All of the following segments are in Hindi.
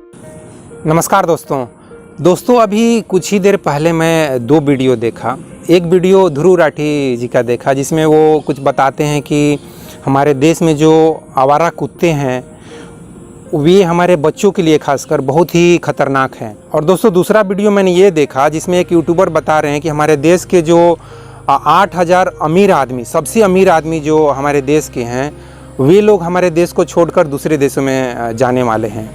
नमस्कार दोस्तों अभी कुछ ही देर पहले मैं दो वीडियो देखा। एक वीडियो ध्रुव राठी जी का देखा जिसमें वो कुछ बताते हैं कि हमारे देश में जो आवारा कुत्ते हैं वे हमारे बच्चों के लिए खासकर बहुत ही ख़तरनाक हैं। और दोस्तों दूसरा वीडियो मैंने ये देखा जिसमें एक यूट्यूबर बता रहे हैं कि हमारे देश के जो 8,000 अमीर आदमी, सबसे अमीर आदमी जो हमारे देश के हैं, वे लोग हमारे देश को छोड़कर दूसरे देशों में जाने वाले हैं।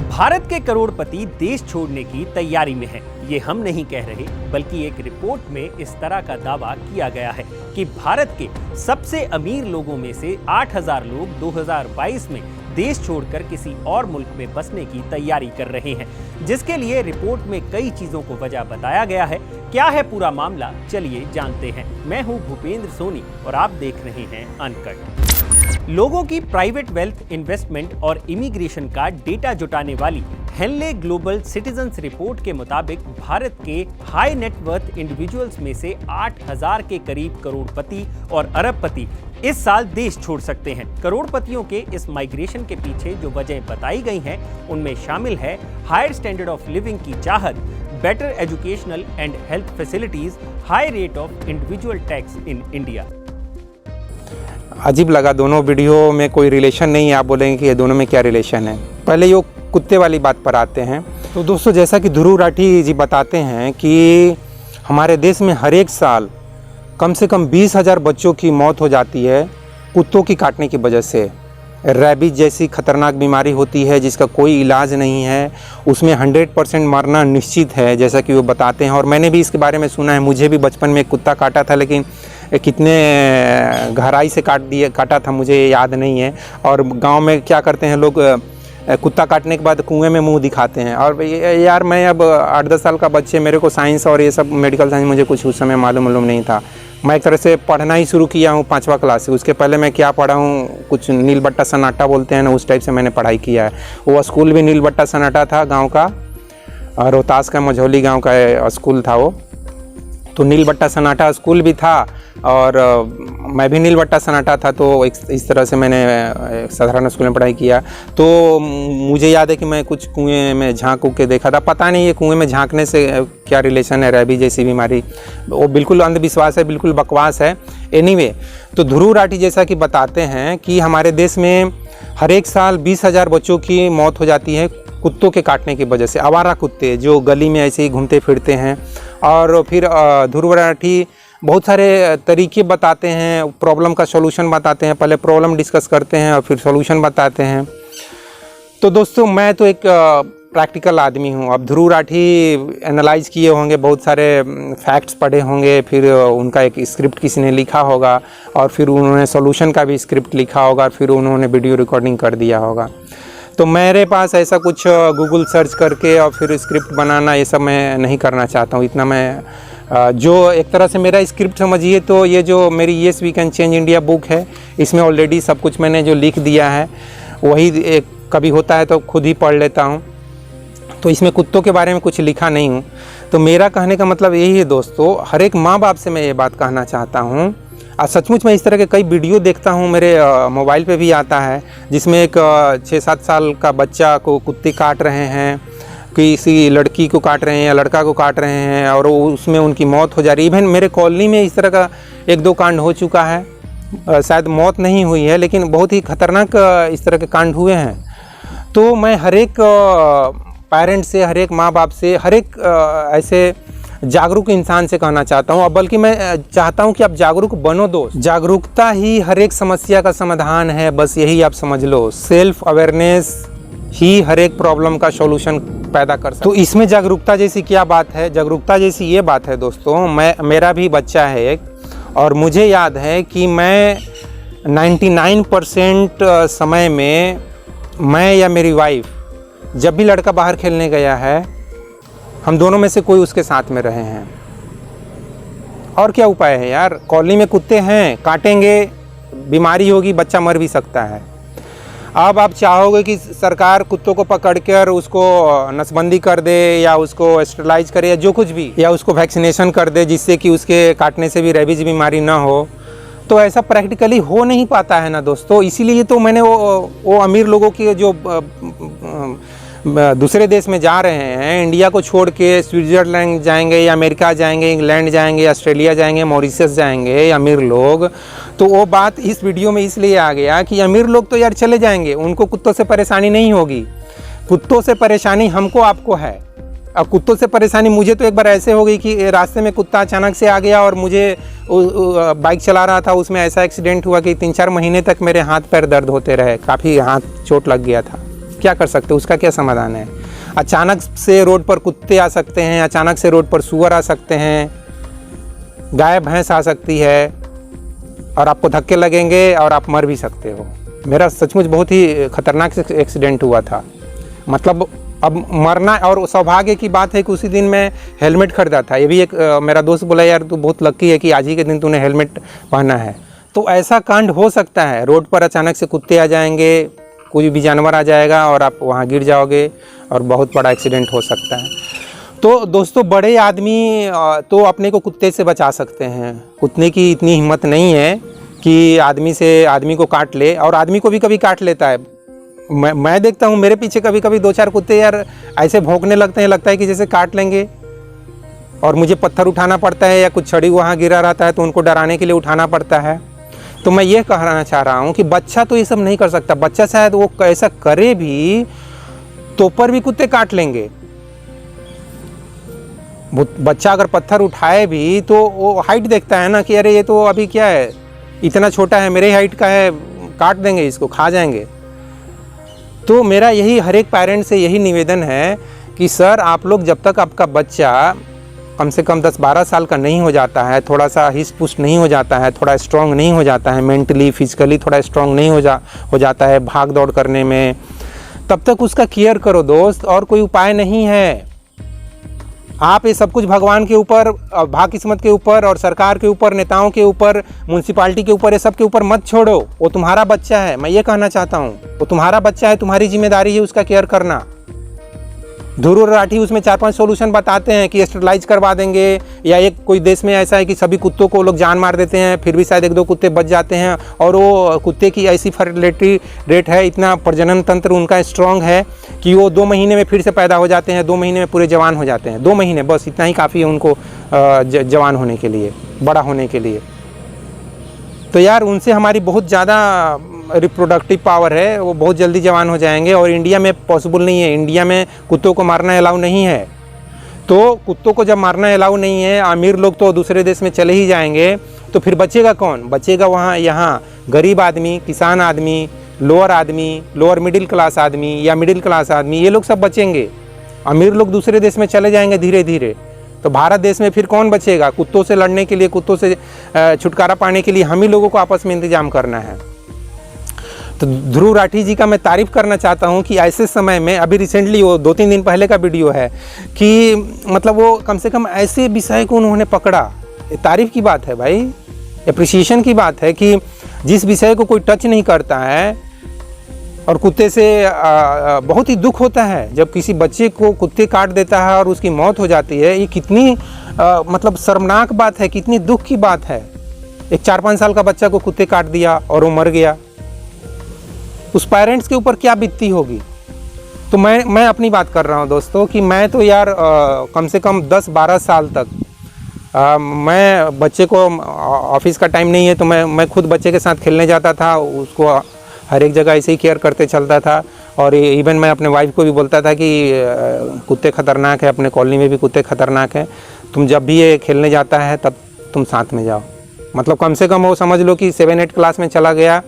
भारत के करोड़पति देश छोड़ने की तैयारी में हैं। ये हम नहीं कह रहे, बल्कि एक रिपोर्ट में इस तरह का दावा किया गया है कि भारत के सबसे अमीर लोगों में से 8,000 लोग 2022 में देश छोड़कर किसी और मुल्क में बसने की तैयारी कर रहे हैं, जिसके लिए रिपोर्ट में कई चीजों को वजह बताया गया है। क्या है पूरा मामला, चलिए जानते हैं। मैं हूं भूपेंद्र सोनी और आप देख रहे हैं अनकट। लोगों की प्राइवेट वेल्थ, इन्वेस्टमेंट और इमिग्रेशन का डेटा जुटाने वाली हेनले ग्लोबल सिटीजन्स रिपोर्ट के मुताबिक भारत के हाई नेटवर्थ इंडिविजुअल्स में से 8,000 के करीब करोड़पति और अरबपति इस साल देश छोड़ सकते हैं। करोड़पतियों के इस माइग्रेशन के पीछे जो वजह बताई गई हैं, उनमें शामिल है हायर स्टैंडर्ड ऑफ लिविंग की चाहत, better educational and health facilities, high rate of individual tax in India. अजीब लगा, दोनों वीडियो में कोई रिलेशन नहीं है। आप बोलेंगे कि ये दोनों में क्या रिलेशन है। पहले ये कुत्ते वाली बात पर आते हैं। तो दोस्तों जैसा कि ध्रुव राठी जी बताते हैं कि हमारे देश में हर एक साल कम से कम 20,000 बच्चों की मौत हो जाती है कुत्तों की काटने की वजह से। रैबीज जैसी खतरनाक बीमारी होती है जिसका कोई इलाज नहीं है, उसमें 100% मरना निश्चित है, जैसा कि वो बताते हैं। और मैंने भी इसके बारे में सुना है। मुझे भी बचपन में कुत्ता काटा था, लेकिन कितने गहराई से काटा था मुझे याद नहीं है। और गांव में क्या करते हैं लोग, कुत्ता काटने के बाद कुएं में मुंह दिखाते हैं। और यार मैं अब 8-10 साल का बच्चे, मेरे को साइंस और ये सब मेडिकल साइंस मुझे कुछ उस समय मालूम नहीं था। मैं एक तरह से पढ़ना ही शुरू किया हूँ 5वां क्लास से। उसके पहले मैं क्या पढ़ा हूँ, कुछ नील बट्टा सन्नाटा बोलते हैं ना, उस टाइप से मैंने पढ़ाई किया है। वो स्कूल भी नील बट्टा सन्नाटा था, गाँव का, रोहतास का मझौली गाँव का स्कूल था वो। तो नील बट्टा सन्नाटा स्कूल भी था और मैं भी नील बट्टा सन्नाटा था। तो इस तरह से मैंने साधारण स्कूल में पढ़ाई किया। तो मुझे याद है कि मैं कुछ कुएं में झांक के देखा था। पता नहीं ये कुएं में झांकने से क्या रिलेशन है, रैबी जैसी बीमारी, वो बिल्कुल अंधविश्वास है, बिल्कुल बकवास है। एनीवे, तो ध्रुव राठी जैसा कि बताते हैं कि हमारे देश में हर एक साल 20,000 बच्चों की मौत हो जाती है कुत्तों के काटने की वजह से। आवारा कुत्ते जो गली में ऐसे ही घूमते फिरते हैं। और फिर ध्रुव राठी बहुत सारे तरीके बताते हैं, प्रॉब्लम का सॉल्यूशन बताते हैं। पहले प्रॉब्लम डिस्कस करते हैं और फिर सॉल्यूशन बताते हैं। तो दोस्तों मैं तो एक प्रैक्टिकल आदमी हूँ। अब ध्रुव राठी एनालाइज किए होंगे, बहुत सारे फैक्ट्स पढ़े होंगे, फिर उनका एक स्क्रिप्ट किसी ने लिखा होगा और फिर उन्होंने सॉल्यूशन का भी स्क्रिप्ट लिखा होगा, फिर उन्होंने वीडियो रिकॉर्डिंग कर दिया होगा। तो मेरे पास ऐसा कुछ गूगल सर्च करके और फिर स्क्रिप्ट बनाना ये सब मैं नहीं करना चाहता हूँ। इतना मैं जो एक तरह से मेरा स्क्रिप्ट समझिए तो ये जो मेरी yes we can change India book है, इसमें ऑलरेडी सब कुछ मैंने जो लिख दिया है वही एक कभी होता है तो खुद ही पढ़ लेता हूँ। तो इसमें कुत्तों के बारे में कुछ लिखा नहीं हूँ। तो मेरा कहने का मतलब यही है दोस्तों, हर एक माँ बाप से मैं ये बात कहना चाहता हूँ। और सचमुच मैं इस तरह के कई वीडियो देखता हूँ, मेरे मोबाइल पे भी आता है, जिसमें एक 6-7 साल का बच्चा को कुत्ते काट रहे हैं, किसी लड़की को काट रहे हैं या लड़का को काट रहे हैं और उसमें उनकी मौत हो जा रही है। इवन मेरे कॉलोनी में इस तरह का 1-2 कांड हो चुका है। शायद मौत नहीं हुई है लेकिन बहुत ही खतरनाक इस तरह के कांड हुए हैं। तो मैं हर एक पेरेंट्स से, हर एक माँ बाप से, हर एक ऐसे जागरूक इंसान से कहना चाहता हूँ। अब बल्कि मैं चाहता हूँ कि आप जागरूक बनो दोस्त। जागरूकता ही हर एक समस्या का समाधान है, बस यही आप समझ लो। सेल्फ अवेयरनेस ही हर एक प्रॉब्लम का सॉल्यूशन पैदा कर सकता है। तो इसमें जागरूकता जैसी क्या बात है? जागरूकता जैसी ये बात है दोस्तों, मेरा भी बच्चा है एक, और मुझे याद है कि मैं 99% समय में मैं या मेरी वाइफ जब भी लड़का बाहर खेलने गया है, हम दोनों में से कोई उसके साथ में रहे हैं। और क्या उपाय है यार? कॉलोनी में कुत्ते हैं, काटेंगे, बीमारी होगी, बच्चा मर भी सकता है। अब आप चाहोगे कि सरकार कुत्तों को पकड़ कर उसको नसबंदी कर दे या उसको स्टरलाइज करे या जो कुछ भी, या उसको वैक्सीनेशन कर दे जिससे कि उसके काटने से भी रेबीज बीमारी ना हो। तो ऐसा प्रैक्टिकली हो नहीं पाता है ना दोस्तों। इसीलिए तो मैंने वो अमीर लोगों की जो दूसरे देश में जा रहे हैं, इंडिया को छोड़ के स्विट्ज़रलैंड जाएंगे या अमेरिका जाएंगे, इंग्लैंड जाएंगे, ऑस्ट्रेलिया जाएंगे, मॉरिशस जाएंगे अमीर लोग, तो वो बात इस वीडियो में इसलिए आ गया कि अमीर लोग तो यार चले जाएंगे, उनको कुत्तों से परेशानी नहीं होगी। कुत्तों से परेशानी हमको आपको है। अब कुत्तों से परेशानी मुझे तो एक बार ऐसे हो गई कि रास्ते में कुत्ता अचानक से आ गया और मुझे बाइक चला रहा था, उसमें ऐसा एक्सीडेंट हुआ कि 3-4 महीने तक मेरे हाथ पैर दर्द होते रहे, काफ़ी हाथ चोट लग गया था। क्या कर सकते, उसका क्या समाधान है? अचानक से रोड पर कुत्ते आ सकते हैं, अचानक से रोड पर सूअर आ सकते हैं, गाय भैंस आ सकती है और आपको धक्के लगेंगे और आप मर भी सकते हो। मेरा सचमुच बहुत ही खतरनाक एक्सीडेंट हुआ था। मतलब अब मरना, और सौभाग्य की बात है कि उसी दिन मैं हेलमेट खरीदा था। ये भी एक मेरा दोस्त बोला, यार तू बहुत लकी है कि आज ही के दिन तूने हेलमेट पहना है। तो ऐसा कांड हो सकता है, रोड पर अचानक से कुत्ते आ जाएंगे, कोई भी जानवर आ जाएगा और आप वहाँ गिर जाओगे और बहुत बड़ा एक्सीडेंट हो सकता है। तो दोस्तों, बड़े आदमी तो अपने को कुत्ते से बचा सकते हैं। कुत्ते की इतनी हिम्मत नहीं है कि आदमी को काट ले, और आदमी को भी कभी काट लेता है। मैं देखता हूँ मेरे पीछे कभी कभी 2-4 कुत्ते यार ऐसे भौंकने लगते हैं, लगता है कि जैसे काट लेंगे, और मुझे पत्थर उठाना पड़ता है या कुछ छड़ी वहाँ गिरा रहता है तो उनको डराने के लिए उठाना पड़ता है। तो मैं ये कहना चाह रहा हूँ कि बच्चा तो ये सब नहीं कर सकता। बच्चा शायद वो ऐसा करे भी तो पर भी कुत्ते काट लेंगे। बच्चा अगर पत्थर उठाए भी तो वो हाइट देखता है ना कि अरे ये तो अभी क्या है, इतना छोटा है, मेरे हाइट का है, काट देंगे इसको, खा जाएंगे। तो मेरा यही हर एक पेरेंट से यही निवेदन है कि सर, आप लोग जब तक आपका बच्चा कम से कम 10-12 साल का नहीं हो जाता है, थोड़ा सा हिस्ट पुस्ट नहीं हो जाता है, थोड़ा स्ट्रांग नहीं हो जाता है, मेंटली फिजिकली थोड़ा स्ट्रांग नहीं हो जाता है भाग दौड़ करने में, तब तक उसका केयर करो दोस्त। और कोई उपाय नहीं है। आप ये सब कुछ भगवान के ऊपर, भाग किस्मत के ऊपर और सरकार के ऊपर, नेताओं के ऊपर, म्यूनसिपालिटी के ऊपर, ये सब के ऊपर मत छोड़ो। वो तुम्हारा बच्चा है, मैं ये कहना चाहता हूँ, वो तुम्हारा बच्चा है, तुम्हारी जिम्मेदारी है उसका केयर करना। ध्रुव राठी उसमें 4-5 सॉल्यूशन बताते हैं कि स्टरलाइज करवा देंगे, या एक कोई देश में ऐसा है कि सभी कुत्तों को लोग जान मार देते हैं, फिर भी शायद 1-2 कुत्ते बच जाते हैं, और वो कुत्ते की ऐसी फर्टिलिटी रेट है, इतना प्रजनन तंत्र उनका स्ट्रांग है कि वो 2 महीने में फिर से पैदा हो जाते हैं, 2 महीने में पूरे जवान हो जाते हैं। 2 महीने बस, इतना ही काफ़ी है उनको जवान होने के लिए, बड़ा होने के लिए। तो यार उनसे हमारी बहुत ज़्यादा रिप्रोडक्टिव पावर है, वो बहुत जल्दी जवान हो जाएंगे। और इंडिया में पॉसिबल नहीं है, इंडिया में कुत्तों को मारना अलाउ नहीं है। तो कुत्तों को जब मारना अलाउ नहीं है, अमीर लोग तो दूसरे देश में चले ही जाएंगे, तो फिर बचेगा कौन? बचेगा यहाँ गरीब आदमी, किसान आदमी, लोअर मिडिल क्लास आदमी या मिडिल क्लास आदमी, ये लोग सब बचेंगे। अमीर लोग दूसरे देश में चले जाएंगे धीरे धीरे। तो भारत देश में फिर कौन बचेगा? कुत्तों से लड़ने के लिए, कुत्तों से छुटकारा पाने के लिए हम ही लोगों को आपस में इंतजाम करना है। तो ध्रुव राठी जी का मैं तारीफ़ करना चाहता हूँ कि ऐसे समय में, अभी रिसेंटली वो 2-3 दिन पहले का वीडियो है कि मतलब वो कम से कम ऐसे विषय को उन्होंने पकड़ा। ये तारीफ़ की बात है भाई, एप्रिसिएशन की बात है कि जिस विषय को कोई टच नहीं करता है। और कुत्ते से बहुत ही दुख होता है जब किसी बच्चे को कुत्ते काट देता है और उसकी मौत हो जाती है। ये कितनी मतलब शर्मनाक बात है, कितनी दुख की बात है। एक 4-5 साल का बच्चा को कुत्ते काट दिया और वो मर गया, उस पेरेंट्स के ऊपर क्या बीतती होगी। तो मैं अपनी बात कर रहा हूँ दोस्तों कि मैं तो यार कम से कम 10-12 साल तक मैं बच्चे को, ऑफिस का टाइम नहीं है तो मैं खुद बच्चे के साथ खेलने जाता था, उसको हर एक जगह ऐसे ही केयर करते चलता था। और इवन मैं अपने वाइफ को भी बोलता था कि कुत्ते खतरनाक है, अपने कॉलोनी में भी कुत्ते खतरनाक हैं, तुम जब भी ये खेलने जाता है तब तुम साथ में जाओ। मतलब कम से कम वो समझ लो कि 7-8 क्लास में चला गया,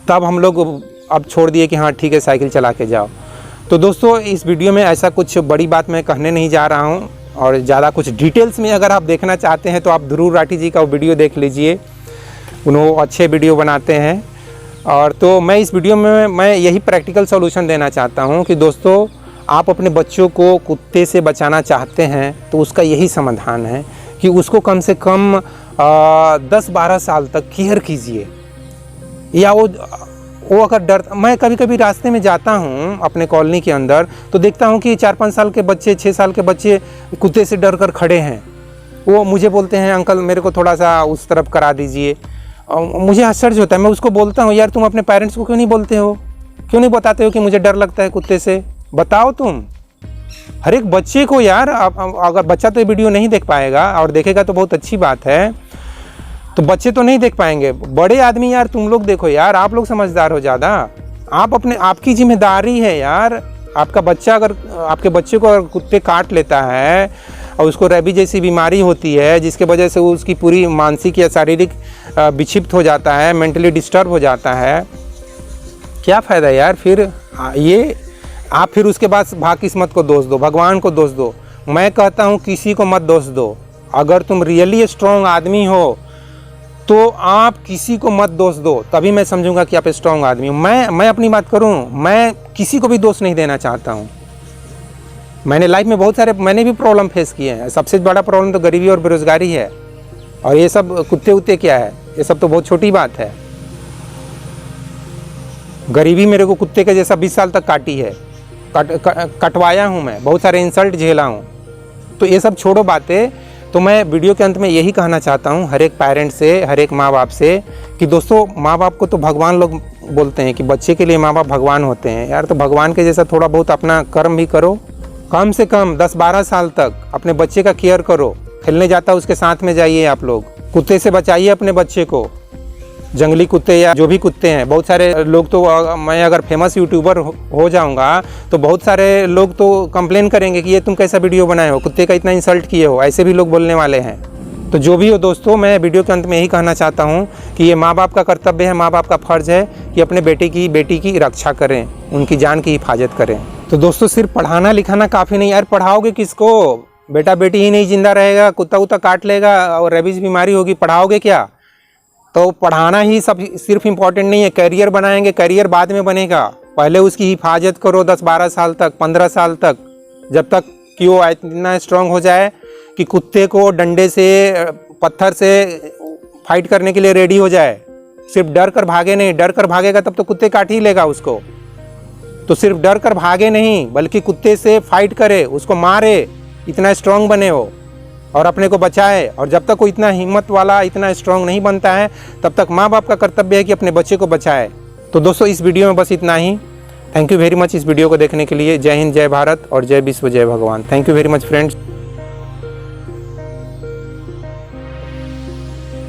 तब हम लोग अब छोड़ दिए कि हाँ ठीक है साइकिल चला के जाओ। तो दोस्तों, इस वीडियो में ऐसा कुछ बड़ी बात मैं कहने नहीं जा रहा हूँ, और ज़्यादा कुछ डिटेल्स में अगर आप देखना चाहते हैं तो आप ध्रुव राठी जी का वीडियो देख लीजिए, उन्होंने अच्छे वीडियो बनाते हैं। और तो मैं इस वीडियो में मैं यही प्रैक्टिकल सॉल्यूशन देना चाहता हूँ कि दोस्तों, आप अपने बच्चों को कुत्ते से बचाना चाहते हैं तो उसका यही समाधान है कि उसको कम से कम 10-12 साल तक केयर कीजिए। या वो अगर डर, मैं कभी कभी रास्ते में जाता हूँ अपने कॉलोनी के अंदर तो देखता हूँ कि 4-5 साल के बच्चे, 6 साल के बच्चे कुत्ते से डर कर खड़े हैं। वो मुझे बोलते हैं अंकल मेरे को थोड़ा सा उस तरफ करा दीजिए, मुझे आश्चर्य होता है। मैं उसको बोलता हूँ, यार तुम अपने पेरेंट्स को क्यों नहीं बोलते हो, क्यों नहीं बताते हो कि मुझे डर लगता है कुत्ते से? बताओ तुम हर एक बच्चे को यार। अगर बच्चा तो ये वीडियो नहीं देख पाएगा, और देखेगा तो बहुत अच्छी बात है, तो बच्चे तो नहीं देख पाएंगे, बड़े आदमी यार तुम लोग देखो यार, आप लोग समझदार हो ज़्यादा। आप अपने, आपकी जिम्मेदारी है यार। आपका बच्चा, अगर आपके बच्चे को अगर कुत्ते काट लेता है और उसको रेबीज जैसी बीमारी होती है, जिसके वजह से वो उसकी पूरी मानसिक या शारीरिक विक्षिप्त हो जाता है, मेंटली डिस्टर्ब हो जाता है, क्या फ़ायदा यार? फिर ये आप फिर उसके बाद भाग किस्मत को दोष दो, भगवान को दोष दो। मैं कहता हूँ किसी को मत दोष दो। अगर तुम रियली स्ट्रॉन्ग आदमी हो तो आप किसी को मत दोष दो, तभी मैं समझूंगा कि आप स्ट्रॉन्ग आदमी हो। मैं अपनी बात करूं, मैं किसी को भी दोष नहीं देना चाहता हूं। मैंने लाइफ में बहुत सारे, मैंने भी प्रॉब्लम फेस किए हैं। सबसे बड़ा प्रॉब्लम तो गरीबी और बेरोजगारी है, और ये सब कुत्ते उत्ते क्या है, ये सब तो बहुत छोटी बात है। गरीबी मेरे को कुत्ते के जैसा 20 साल तक काटी है, कटवाया हूँ मैं, बहुत सारे इंसल्ट झेला हूँ। तो ये सब छोड़ो बातें। तो मैं वीडियो के अंत में यही कहना चाहता हूँ हर एक पेरेंट से, हर एक माँ बाप से, कि दोस्तों माँ बाप को तो भगवान लोग बोलते हैं कि बच्चे के लिए माँ बाप भगवान होते हैं यार। तो भगवान के जैसा थोड़ा बहुत अपना कर्म भी करो। कम से कम 10-12 साल तक अपने बच्चे का केयर करो। खेलने जाता उसके साथ में जाइए आप लोग। कुत्ते से बचाइए अपने बच्चे को, जंगली कुत्ते या जो भी कुत्ते हैं। बहुत सारे लोग तो, मैं अगर फेमस यूट्यूबर हो जाऊंगा तो बहुत सारे लोग तो कंप्लेन करेंगे कि ये तुम कैसा वीडियो बनाए हो, कुत्ते का इतना इंसल्ट किए हो, ऐसे भी लोग बोलने वाले हैं। तो जो भी हो दोस्तों, मैं वीडियो के अंत में यही कहना चाहता हूँ कि ये माँ बाप का कर्तव्य है, माँ बाप का फ़र्ज़ है कि अपने बेटी की रक्षा करें, उनकी जान की हिफाजत करें। तो दोस्तों सिर्फ पढ़ाना लिखाना काफ़ी नहीं यार। पढ़ाओगे किसको? बेटा बेटी ही नहीं जिंदा रहेगा, कुत्ता उत्ता काट लेगा और रेबीज बीमारी होगी, पढ़ाओगे क्या? तो पढ़ाना ही सब सिर्फ इम्पॉर्टेंट नहीं है। करियर बनाएंगे, करियर बाद में बनेगा, पहले उसकी हिफाजत करो 10-12 साल तक, 15 साल तक, जब तक कि वो इतना स्ट्रांग हो जाए कि कुत्ते को डंडे से, पत्थर से फाइट करने के लिए रेडी हो जाए। सिर्फ डर कर भागे नहीं, डर कर भागेगा तब तो कुत्ते काट ही लेगा उसको। तो सिर्फ डर कर भागे नहीं, बल्कि कुत्ते से फाइट करे, उसको मारे, इतना स्ट्रांग बने हो और अपने को बचाए। और जब तक वो इतना हिम्मत वाला, इतना स्ट्रांग नहीं बनता है, तब तक माँ बाप का कर्तव्य है कि अपने बच्चे को बचाए। तो दोस्तों इस वीडियो में बस इतना ही। थैंक यू वेरी मच इस वीडियो को देखने के लिए। जय हिंद, जय भारत और जय विश्व, जय भगवान। Thank you very much friends.